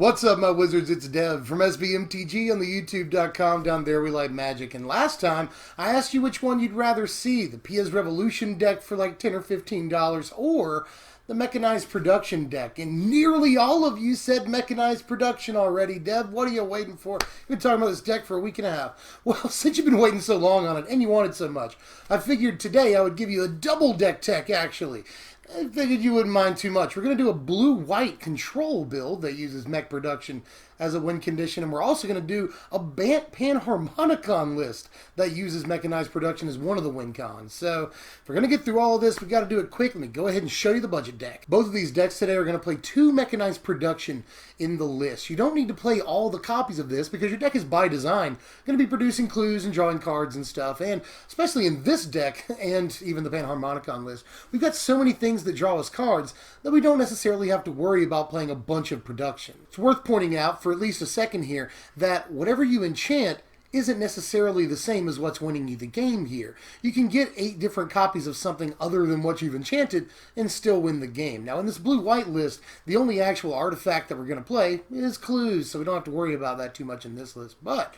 What's up, my wizards? It's Dev from SBMTG on the YouTube.com. Down there we like magic. And last time, I asked you which one you'd rather see. The PS Revolution deck for like $10 or $15 or the Mechanized Production deck. And nearly all of you said Mechanized Production already. Dev, what are you waiting for? You've been talking about this deck for a week and a half. Well, since you've been waiting so long on it and you wanted so much, I figured today I would give you a double deck tech, actually. I figured you wouldn't mind too much. We're going to do a blue-white control build that uses Mech Production as a win condition, and we're also going to do a Bant Panharmonicon list that uses Mechanized Production as one of the win cons. So, if we're going to get through all of this, we've got to do it quick. Let me go ahead and show you the budget deck. Both of these decks today are going to play 2 Mechanized Production in the list. You don't need to play all the copies of this because your deck is by design going to be producing clues and drawing cards and stuff, and especially in this deck and even the Panharmonicon list, we've got so many things that draw us cards that we don't necessarily have to worry about playing a bunch of production. It's worth pointing out for at least a second here that whatever you enchant isn't necessarily the same as what's winning you the game here. You can get 8 different copies of something other than what you've enchanted and still win the game. Now in this blue-white list, the only actual artifact that we're going to play is clues, so we don't have to worry about that too much in this list. But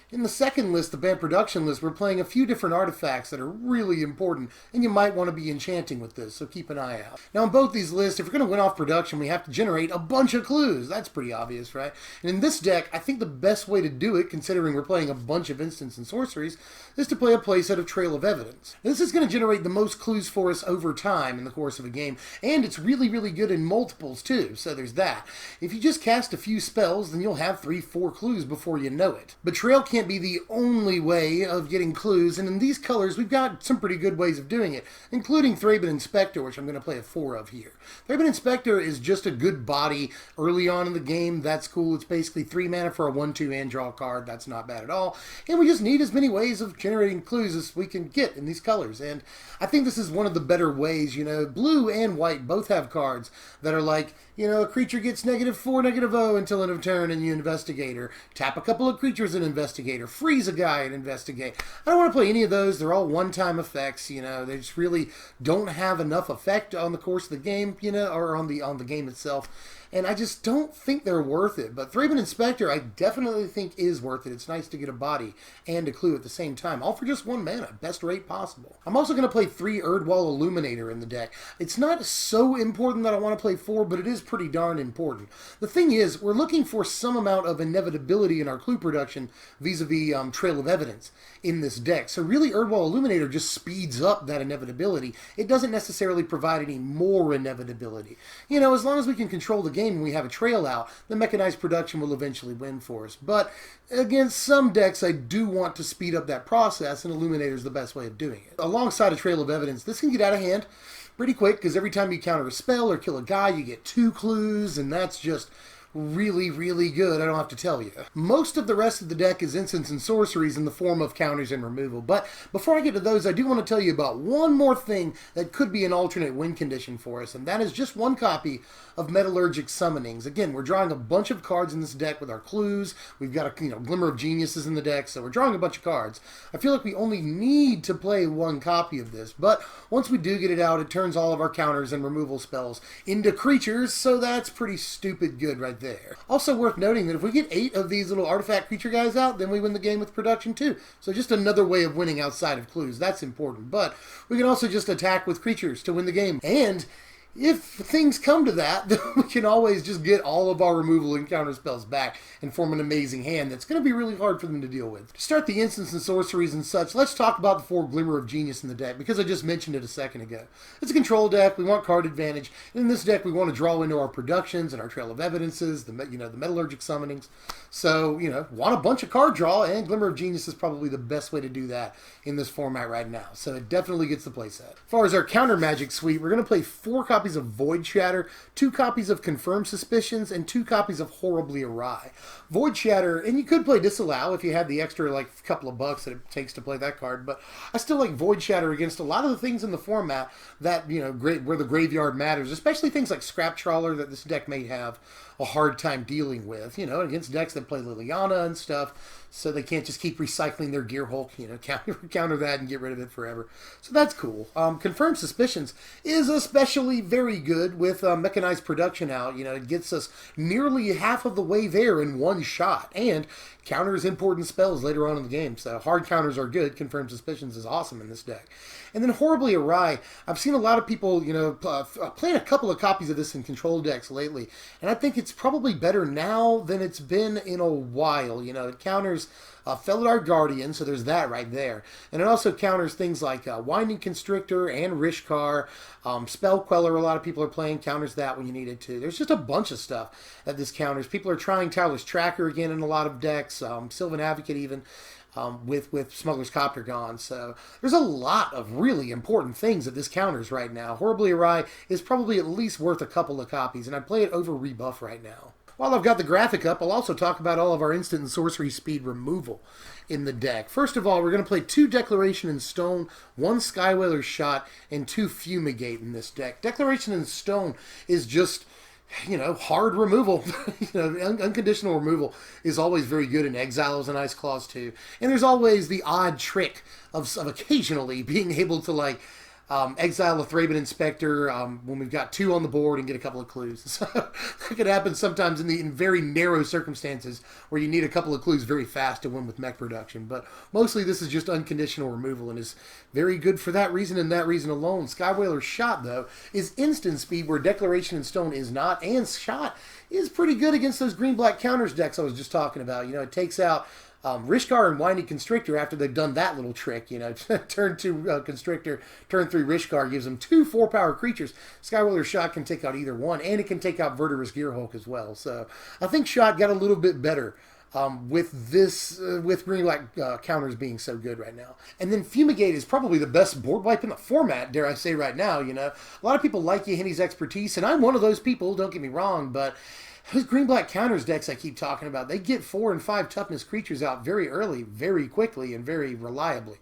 in the second list, the Bant Production list, we're playing a few different artifacts that are really important, and you might want to be enchanting with this, so keep an eye out. Now, in both these lists, if we're going to win off production, we have to generate a bunch of clues. That's pretty obvious, right? And in this deck, I think the best way to do it, considering we're playing a bunch of instants and sorceries, is to play a playset of Trail of Evidence. Now, this is going to generate the most clues for us over time in the course of a game, and it's really, really good in multiples, too, so there's that. If you just cast a few spells, then you'll have 3-4 clues before you know it. But Trail can't be the only way of getting clues, and in these colors we've got some pretty good ways of doing it, including Thraben Inspector, which I'm going to play a 4 of here. Thraben Inspector is just a good body early on in the game. That's cool. It's basically 3 mana for a 1/2 and draw a card. That's not bad at all, and we just need as many ways of generating clues as we can get in these colors, and I think this is one of the better ways. You know, blue and white both have cards that are like, you know, a creature gets -4, -0 until end of turn and you investigate, or tap a couple of creatures and investigate, or freeze a guy and investigate. I don't want to play any of those. They're all one-time effects, you know. They just really don't have enough effect on the course of the game, you know, or on the game itself. And I just don't think they're worth it. But Thraben Inspector, I definitely think is worth it. It's nice to get a body and a clue at the same time, all for just 1 mana, best rate possible. I'm also going to play 3 Erdwal Illuminator in the deck. It's not so important that I want to play 4, but it is pretty darn important. The thing is, we're looking for some amount of inevitability in our clue production vis-a-vis Trail of Evidence in this deck. So really, Erdwal Illuminator just speeds up that inevitability. It doesn't necessarily provide any more inevitability. You know, as long as we can control the game and we have a trail out, the Mechanized Production will eventually win for us. But against some decks, I do want to speed up that process, and Illuminator is the best way of doing it. Alongside a Trail of Evidence, this can get out of hand pretty quick, because every time you counter a spell or kill a guy, you get 2 clues, and that's just really, really good, I don't have to tell you. Most of the rest of the deck is instants and sorceries in the form of counters and removal, but before I get to those, I do want to tell you about one more thing that could be an alternate win condition for us, and that is just 1 copy of Metallurgic Summonings. Again, we're drawing a bunch of cards in this deck with our clues. We've got a Glimmer of Genius in the deck, so we're drawing a bunch of cards. I feel like we only need to play 1 copy of this, but once we do get it out, it turns all of our counters and removal spells into creatures, so that's pretty stupid good right there. Also worth noting that if we get 8 of these little artifact creature guys out, then we win the game with production too. So just another way of winning outside of clues. That's important. But we can also just attack with creatures to win the game. And if things come to that, then we can always just get all of our removal and counter spells back and form an amazing hand that's going to be really hard for them to deal with. To start the instants and sorceries and such, let's talk about the 4 Glimmer of Genius in the deck, because I just mentioned it a second ago. It's a control deck. We want card advantage. And in this deck, we want to draw into our productions and our Trail of Evidences, the Metallurgic Summonings. So, you know, want a bunch of card draw, and Glimmer of Genius is probably the best way to do that in this format right now. So it definitely gets the playset. As far as our counter magic suite, we're going to play 4 copies of Void Shatter, 2 copies of Confirmed Suspicions, and 2 copies of Horribly Awry. Void Shatter, and you could play Disallow if you had the extra like couple of bucks that it takes to play that card, but I still like Void Shatter against a lot of the things in the format that, you know, where the graveyard matters, especially things like Scrap Trawler that this deck may have a hard time dealing with, you know, against decks that play Liliana and stuff, so they can't just keep recycling their Gearhulk, you know, counter that and get rid of it forever. So that's cool. Confirmed Suspicions is especially very very good with Mechanized Production out. You know, it gets us nearly half of the way there in one shot, and counters important spells later on in the game. So hard counters are good. Confirmed Suspicions is awesome in this deck. And then Horribly Awry, I've seen a lot of people, you know, playing a couple of copies of this in control decks lately, and I think it's probably better now than it's been in a while. You know, it counters Felidar Guardian, so there's that right there. And it also counters things like Winding Constrictor and Rishkar. Spell Queller, a lot of people are playing, counters that when you need it to. There's just a bunch of stuff that this counters. People are trying Tireless Tracker again in a lot of decks, Sylvan Advocate even. With Smuggler's Copter gone. So there's a lot of really important things that this counters right now. Horribly Awry is probably at least worth a couple of copies, and I'd play it over Rebuff right now. While I've got the graphic up, I'll also talk about all of our instant and sorcery speed removal in the deck. First of all, we're going to play 2 Declaration in Stone, 1 Skywhaler Shot, and 2 Fumigate in this deck. Declaration in Stone is just, you know, hard removal. You know, unconditional removal is always very good in Exiles and Ice Claws too. And there's always the odd trick of occasionally being able to, like, exile a Thraben Inspector when we've got 2 on the board and get a couple of clues. So that could happen sometimes in very narrow circumstances where you need a couple of clues very fast to win with mech production. But mostly this is just unconditional removal and is very good for that reason and that reason alone. Skywhaler Shot, though, is instant speed where Declaration in Stone is not, and Shot is pretty good against those green-black counters decks I was just talking about. You know, it takes out Rishkar and Winding Constrictor after they've done that little trick. You know, turn 2 Constrictor, turn 3 Rishkar gives them 2 4-power creatures. Skywhaler Shot can take out either one, and it can take out Verdurous Gearhulk as well. So I think Shot got a little bit better with this, with green-black counters being so good right now. And then Fumigate is probably the best board wipe in the format, dare I say right now. You know, a lot of people like Yahenni's expertise, and I'm one of those people, don't get me wrong, but those green-black counters decks I keep talking about, they get 4 and 5 toughness creatures out very early, very quickly, and very reliably.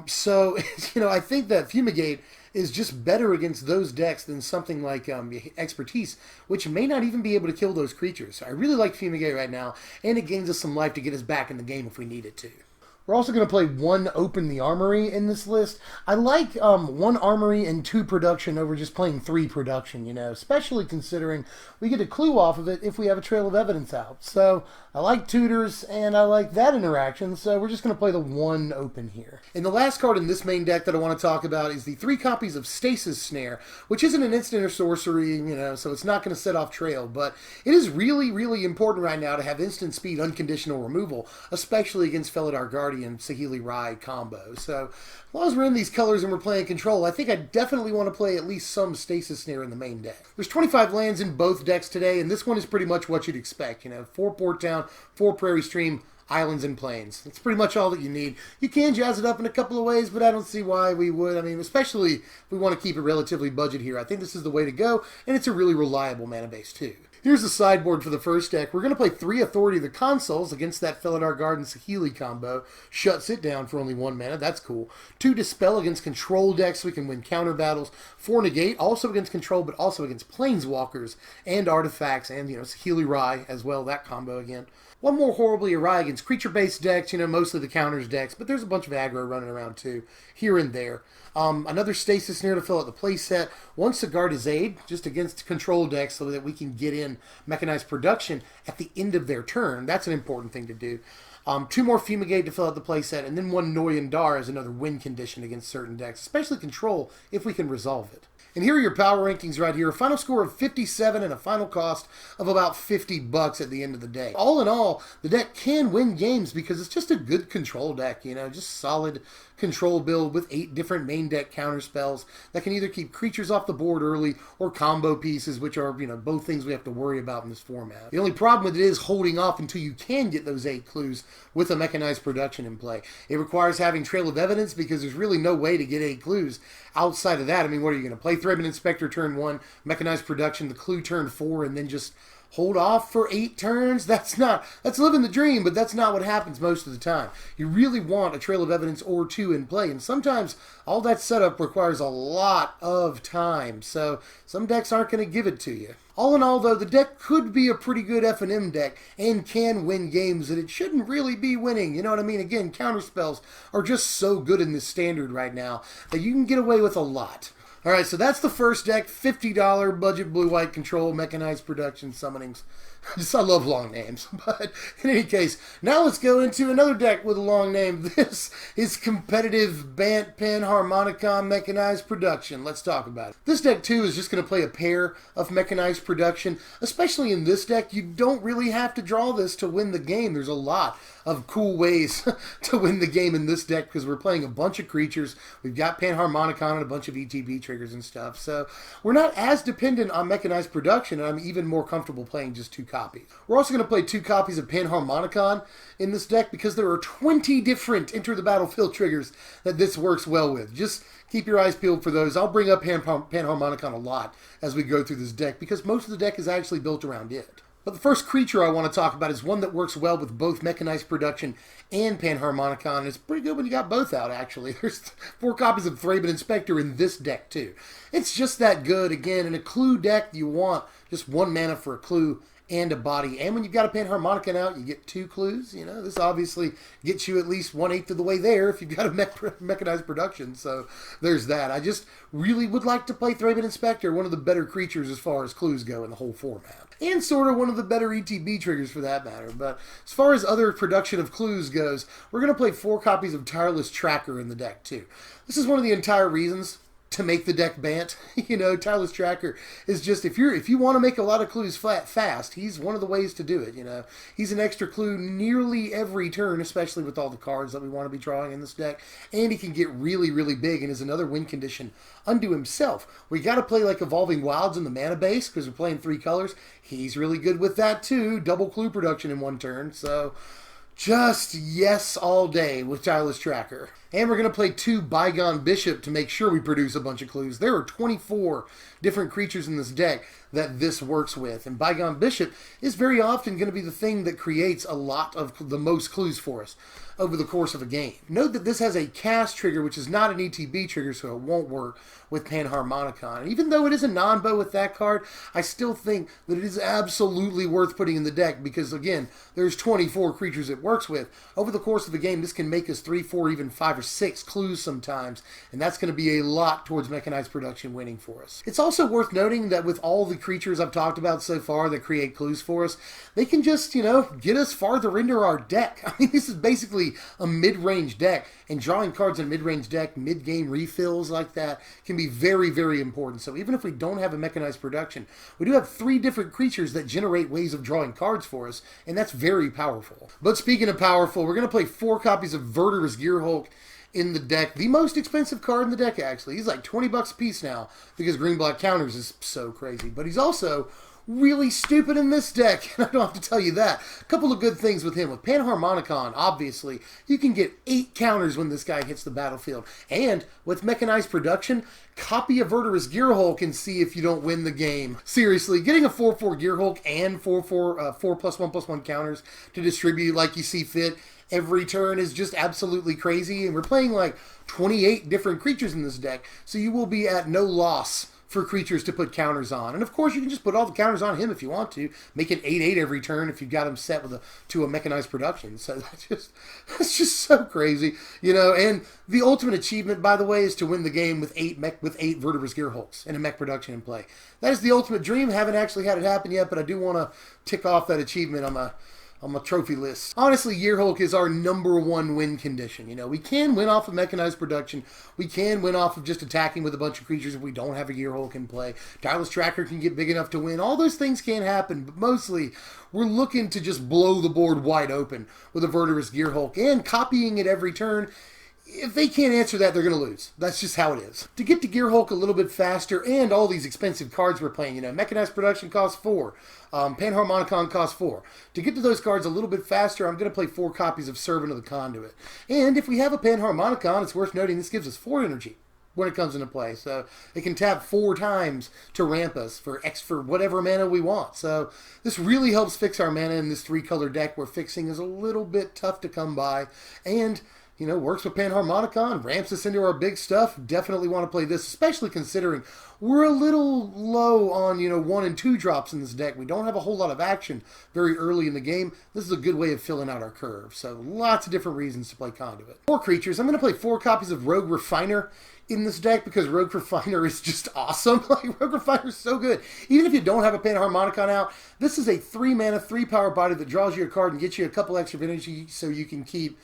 So, you know, I think that Fumigate is just better against those decks than something like Expertise, which may not even be able to kill those creatures. So I really like Fumigate right now, and it gains us some life to get us back in the game if we need it to. We're also going to play 1 Open the Armory in this list. I like 1 Armory and 2 Production over just playing 3 Production, you know, especially considering we get a clue off of it if we have a Trail of Evidence out. So I like tutors, and I like that interaction, so we're just going to play the 1 Open here. And the last card in this main deck that I want to talk about is the 3 copies of Stasis Snare, which isn't an instant or sorcery, you know, so it's not going to set off Trail, but it is really, really important right now to have instant speed unconditional removal, especially against Felidar Guardian and Saheeli Rai combo. So as long as we're in these colors and we're playing control, I think I definitely want to play at least some Stasis Snare in the main deck. There's 25 lands in both decks today, and this one is pretty much what you'd expect. You know, 4 Port Town, 4 Prairie Stream, islands and plains. That's pretty much all that you need. You can jazz it up in a couple of ways, but I don't see why we would. I mean, especially if we want to keep it relatively budget here. I think this is the way to go, and it's a really reliable mana base too. Here's the sideboard for the first deck. We're going to play 3 Authority of the Consuls against that Felidar Garden Saheeli combo. Shuts it down for only 1 mana. That's cool. 2 Dispel against control decks so we can win counter battles. 4 Negate, also against control, but also against planeswalkers and artifacts, and, you know, Saheeli Rai as well, that combo again. 1 more Horribly Awry against creature-based decks, you know, mostly the counters decks, but there's a bunch of aggro running around too, here and there. Another Stasis Snare to fill out the playset. 1 Sigarda's Aid, just against control decks so that we can get in Mechanized Production at the end of their turn. That's an important thing to do. 2 more Fumigate to fill out the playset, and then 1 Noyan Dar as another win condition against certain decks, especially control, if we can resolve it. And here are your power rankings right here. A final score of 57 and a final cost of about $50 at the end of the day. All in all, the deck can win games because it's just a good control deck, you know, just solid control build with 8 different main deck counter spells that can either keep creatures off the board early or combo pieces, which are, you know, both things we have to worry about in this format. The only problem with it is holding off until you can get those 8 clues with a Mechanized Production in play. It requires having Trail of Evidence because there's really no way to get 8 clues outside of that. I mean, what are you going to play? Thraben Inspector turn 1, Mechanized Production, the clue turn 4, and then just hold off for 8 turns? That's living the dream, but that's not what happens most of the time. You really want a Trail of Evidence or 2 in play, and sometimes all that setup requires a lot of time, so some decks aren't going to give it to you. All in all, though, the deck could be a pretty good F&M deck and can win games that it shouldn't really be winning. You know what I mean? Again, counterspells are just so good in this standard right now that you can get away with a lot. All right, so that's the first deck, $50 budget blue-white control, Mechanized Production Summonings. I love long names, but in any case, now let's go into another deck with a long name. This is competitive Bant Panharmonicon Mechanized Production. Let's talk about it. This deck, too, is just going to play a pair of Mechanized Production. Especially in this deck, you don't really have to draw this to win the game. There's a lot of cool ways to win the game in this deck because we're playing a bunch of creatures. We've got Panharmonicon and a bunch of ETB triggers and stuff. So we're not as dependent on Mechanized Production, and I'm even more comfortable playing just 2 copies. We're also going to play 2 copies of Panharmonicon in this deck because there are 20 different Enter the Battlefield triggers that this works well with. Just keep your eyes peeled for those. I'll bring up Panharmonicon a lot as we go through this deck because most of the deck is actually built around it. But the first creature I want to talk about is one that works well with both Mechanized Production and Panharmonicon. And it's pretty good when you got both out, actually. There's 4 copies of Thraben Inspector in this deck, too. It's just that good. Again, in a clue deck, you want just 1 mana for a clue and a body. And when you've got a Panharmonicon out, you get 2 clues. You know, this obviously gets you at least 1/8 of the way there if you've got a Mechanized Production. So there's that. I just really would like to play Thraben Inspector, one of the better creatures as far as clues go in the whole format. And sort of one of the better ETB triggers for that matter. But as far as other production of clues goes, we're going to play 4 copies of Tireless Tracker in the deck too. This is one of the entire reasons to make the deck Bant. You know, Tireless Tracker is just, if you want to make a lot of clues fast, he's one of the ways to do it, you know. He's an extra clue nearly every turn, especially with all the cards that we want to be drawing in this deck. And he can get really, really big and is another win condition unto himself. We got to play like Evolving Wilds in the mana base because we're playing 3 colors. He's really good with that too. Double clue production in 1 turn, so just yes all day with Tireless Tracker. And we're going to play 2 Bygone Bishop to make sure we produce a bunch of clues. There are 24 different creatures in this deck that this works with. And Bygone Bishop is very often going to be the thing that creates a lot of the most clues for us over the course of a game. Note that this has a cast trigger, which is not an ETB trigger, so it won't work with Panharmonicon. And even though it is a non-bow with that card, I still think that it is absolutely worth putting in the deck because, again, there's 24 creatures it works with. Over the course of a game, this can make us 3, 4, even 5 or 6 clues sometimes, and that's going to be a lot towards Mechanized Production winning for us. It's also worth noting that with all the creatures I've talked about so far that create clues for us, they can just, you know, get us farther into our deck. I mean, this is basically a mid-range deck, and drawing cards in a mid-range deck, mid-game refills like that, can be very, very important. So even if we don't have a Mechanized Production, we do have 3 different creatures that generate ways of drawing cards for us, and that's very powerful. But speaking of powerful, we're going to play 4 copies of Verdurous Gearhulk in the deck. The most expensive card in the deck, actually. He's like 20 bucks a piece now because green-black counters is so crazy. But he's also really stupid in this deck, and I don't have to tell you that. A couple of good things with him. With Panharmonicon, obviously, you can get 8 counters when this guy hits the battlefield. And with Mechanized Production, copy a Verdurous Gearhulk and see if you don't win the game. Seriously, getting a 4/4 Gearhulk and 4+1/+1 counters to distribute like you see fit every turn is just absolutely crazy. And we're playing like 28 different creatures in this deck, so you will be at no loss for creatures to put counters on. And of course, you can just put all the counters on him if you want to. Make it 8/8 every turn if you've got him set with to a Mechanized Production. So that's just so crazy, you know. And the ultimate achievement, by the way, is to win the game with 8 Verdurous Gearhulks and a Mech Production in play. That is the ultimate dream. Haven't actually had it happen yet, but I do want to tick off that achievement on my trophy list. Honestly, Gearhulk is our #1 win condition. You know, we can win off of Mechanized Production. We can win off of just attacking with a bunch of creatures if we don't have a Gearhulk in play. Tireless Tracker can get big enough to win. All those things can happen, but mostly we're looking to just blow the board wide open with a Verdurous Gearhulk and copying it every turn. If they can't answer that, they're going to lose. That's just how it is. To get to Gearhulk a little bit faster and all these expensive cards we're playing, you know, Mechanized Production costs 4. Panharmonicon costs 4. To get to those cards a little bit faster, I'm going to play 4 copies of Servant of the Conduit. And if we have a Panharmonicon, it's worth noting this gives us 4 energy when it comes into play. So it can tap 4 times to ramp us for whatever mana we want. So this really helps fix our mana in this 3-color deck where fixing is a little bit tough to come by. And You know, works with Panharmonicon, ramps us into our big stuff. Definitely want to play this, especially considering we're a little low on, 1 and 2 drops in this deck. We don't have a whole lot of action very early in the game. This is a good way of filling out our curve. So lots of different reasons to play Conduit. 4 creatures. I'm going to play 4 copies of Rogue Refiner in this deck because Rogue Refiner is just awesome. Like, Rogue Refiner is so good. Even if you don't have a Panharmonicon out, this is a 3-mana, 3-power body that draws you a card and gets you a couple extra energy so you can keep,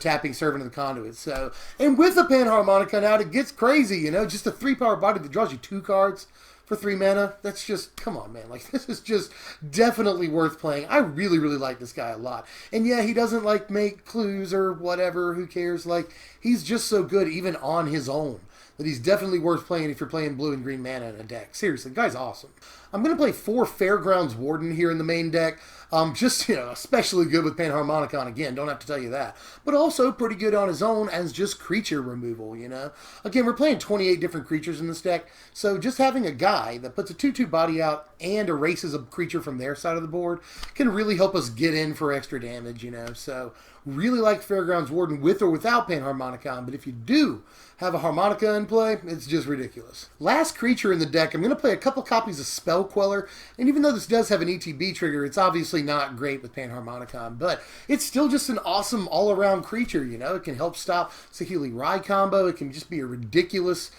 tapping Servant of the Conduit. So, and with the Panharmonicon out, it gets crazy, just a 3-power body that draws you 2 cards for 3 mana. That's just, come on, man. Like, this is just definitely worth playing. I really, really like this guy a lot. And yeah, he doesn't, make clues or whatever. Who cares? Like, he's just so good even on his own that he's definitely worth playing if you're playing blue and green mana in a deck. Seriously, the guy's awesome. I'm going to play 4 Fairgrounds Warden here in the main deck. Especially good with Panharmonicon, again, don't have to tell you that. But also pretty good on his own as just creature removal, Again, we're playing 28 different creatures in this deck, so just having a guy that puts a 2/2 body out and erases a creature from their side of the board can really help us get in for extra damage, So really like Fairgrounds Warden with or without Panharmonicon, but if you do have a harmonica in play, it's just ridiculous. Last creature in the deck, I'm going to play a couple copies of Spell Queller, and even though this does have an ETB trigger, it's obviously not great with Panharmonicon, but it's still just an awesome all-around creature, It can help stop Horribly Awry combo, it can just be a ridiculous,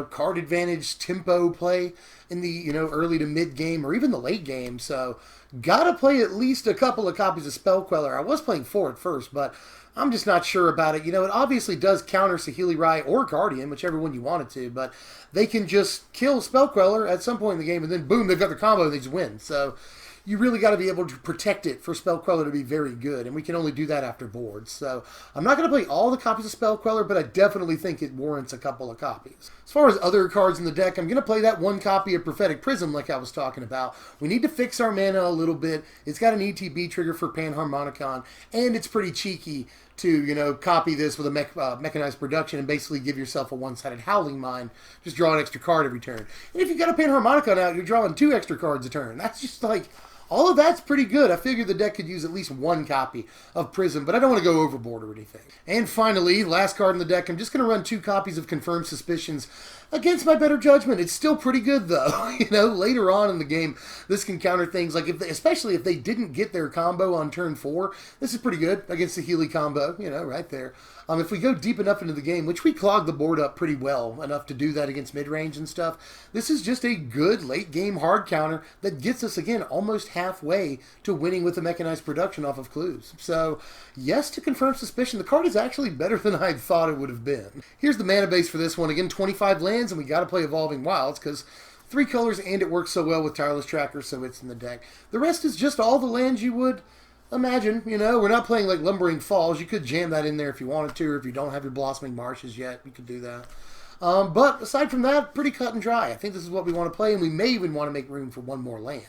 card advantage tempo play in the, early to mid-game or even the late game, so gotta play at least a couple of copies of Spell Queller. I was playing 4 at first, but I'm just not sure about it. It obviously does counter Horribly Awry or Guardian, whichever one you want it to, but they can just kill Spell Queller at some point in the game, and then boom, they've got their combo and they just win. So you really got to be able to protect it for Spell Queller to be very good, and we can only do that after boards. So I'm not going to play all the copies of Spell Queller, but I definitely think it warrants a couple of copies. As far as other cards in the deck, I'm going to play that 1 copy of Prophetic Prism like I was talking about. We need to fix our mana a little bit. It's got an ETB trigger for Panharmonicon, and it's pretty cheeky to, copy this with a Mechanized Production and basically give yourself a one-sided Howling Mine. Just draw an extra card every turn. And if you got a Panharmonicon out, you're drawing 2 extra cards a turn. That's just like, all of that's pretty good. I figured the deck could use at least 1 copy of Prism, but I don't want to go overboard or anything. And finally, last card in the deck, I'm just going to run 2 copies of Confirmed Suspicions against my better judgment. It's still pretty good, though. Later on in the game, this can counter things like, especially if they didn't get their combo on turn 4, this is pretty good against the Healy combo, right there. If we go deep enough into the game, which we clogged the board up pretty well enough to do that against mid-range and stuff, this is just a good late-game hard counter that gets us, again, almost halfway to winning with the Mechanized Production off of clues. So, yes to Confirmed Suspicion. The card is actually better than I thought it would have been. Here's the mana base for this one. Again, 25 lands, and we got to play Evolving Wilds because 3 colors, and it works so well with Tireless Tracker, so it's in the deck. The rest is just all the lands you would imagine. We're not playing like Lumbering Falls. You could jam that in there if you wanted to, or if you don't have your Blossoming Marshes yet, you could do that. But aside from that, pretty cut and dry. I think this is what we want to play, and we may even want to make room for 1 more land.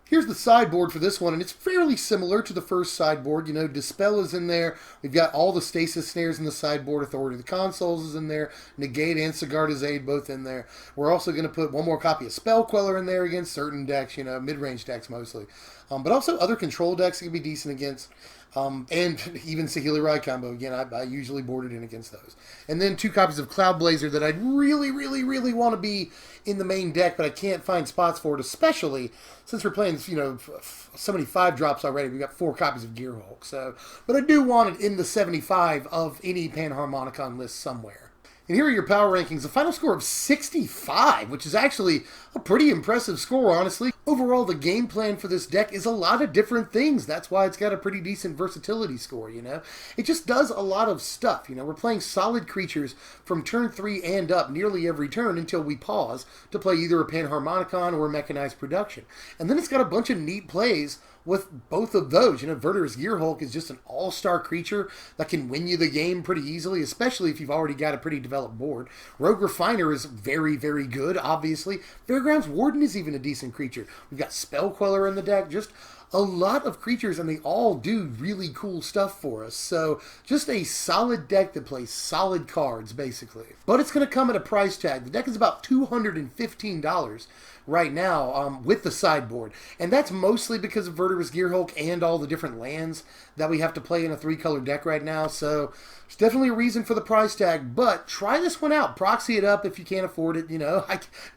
Here's the sideboard for this one, and it's fairly similar to the first sideboard. Dispel is in there. We've got all the Stasis Snares in the sideboard. Authority of the Consuls is in there. Negate and Sigarda's Aid both in there. We're also going to put 1 more copy of Spell Queller in there against certain decks, mid-range decks mostly. But also other control decks can be decent against. And even Horribly Awry combo. Again, I usually board it in against those. And then 2 copies of Cloud Blazer that I'd really, really, really want to be in the main deck, but I can't find spots for it, especially since we're playing, so many 5-drops already. We've got 4 copies of Gearhulk. So, but I do want it in the 75 of any Panharmonicon list somewhere. And here are your power rankings. A final score of 65, which is actually a pretty impressive score, honestly. Overall, the game plan for this deck is a lot of different things. That's why it's got a pretty decent versatility score, It just does a lot of stuff, We're playing solid creatures from turn 3 and up nearly every turn until we pause to play either a Panharmonicon or a Mechanized Production. And then it's got a bunch of neat plays with both of those. Verdurous Gearhulk is just an all-star creature that can win you the game pretty easily, especially if you've already got a pretty developed board. Rogue Refiner is very, very good, obviously. Fairgrounds Warden is even a decent creature. We've got Spell Queller in the deck, just a lot of creatures, and they all do really cool stuff for us. So just a solid deck that plays solid cards, basically. But it's going to come at a price tag. The deck is about $215 right now with the sideboard. And that's mostly because of Verdurous Gearhulk and all the different lands that we have to play in a 3-color deck right now. So there's definitely a reason for the price tag. But try this one out. Proxy it up if you can't afford it. You know,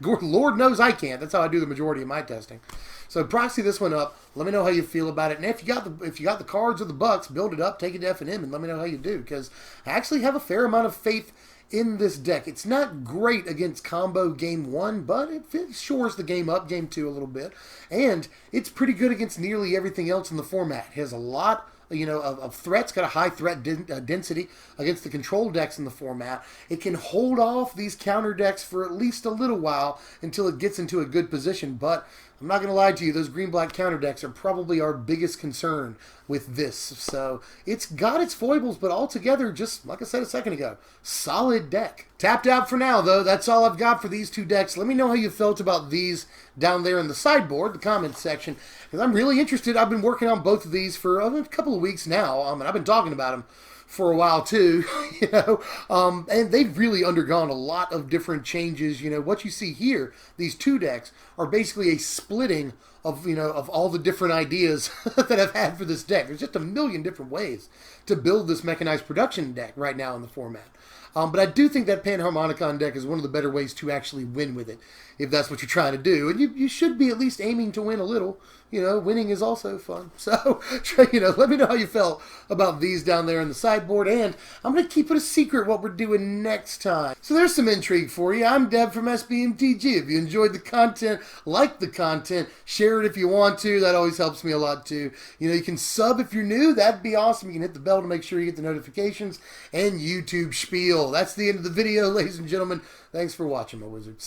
Lord knows I can't. That's how I do the majority of my testing. So proxy this one up. Let me know how you feel about it. And if you got the cards or the bucks, build it up, take it to F&M, and let me know how you do. Because I actually have a fair amount of faith in this deck. It's not great against combo game 1, but it shores the game up, game 2 a little bit. And it's pretty good against nearly everything else in the format. It has a lot of threats, got a high threat density against the control decks in the format. It can hold off these counter decks for at least a little while until it gets into a good position, but I'm not going to lie to you, those green-black counter decks are probably our biggest concern with this. So it's got its foibles, but altogether, just like I said a second ago, solid deck. Tapped out for now, though. That's all I've got for these 2 decks. Let me know how you felt about these down there in the sideboard, the comments section, because I'm really interested. I've been working on both of these for a couple of weeks now, and I've been talking about them for a while too, and they've really undergone a lot of different changes. What you see here, these 2 decks are basically a splitting of all the different ideas that I've had for this deck. There's just a million different ways to build this Mechanized Production deck right now in the format. But I do think that Panharmonicon deck is one of the better ways to actually win with it, if that's what you're trying to do. And you should be at least aiming to win a little. Winning is also fun. So, let me know how you felt about these down there in the sideboard. And I'm going to keep it a secret what we're doing next time. So there's some intrigue for you. I'm Deb from SBMTG. If you enjoyed the content, like the content, share it if you want to. That always helps me a lot too. You can sub if you're new. That'd be awesome. You can hit the bell to make sure you get the notifications. And YouTube spiel. That's the end of the video, ladies and gentlemen. Thanks for watching, my wizards.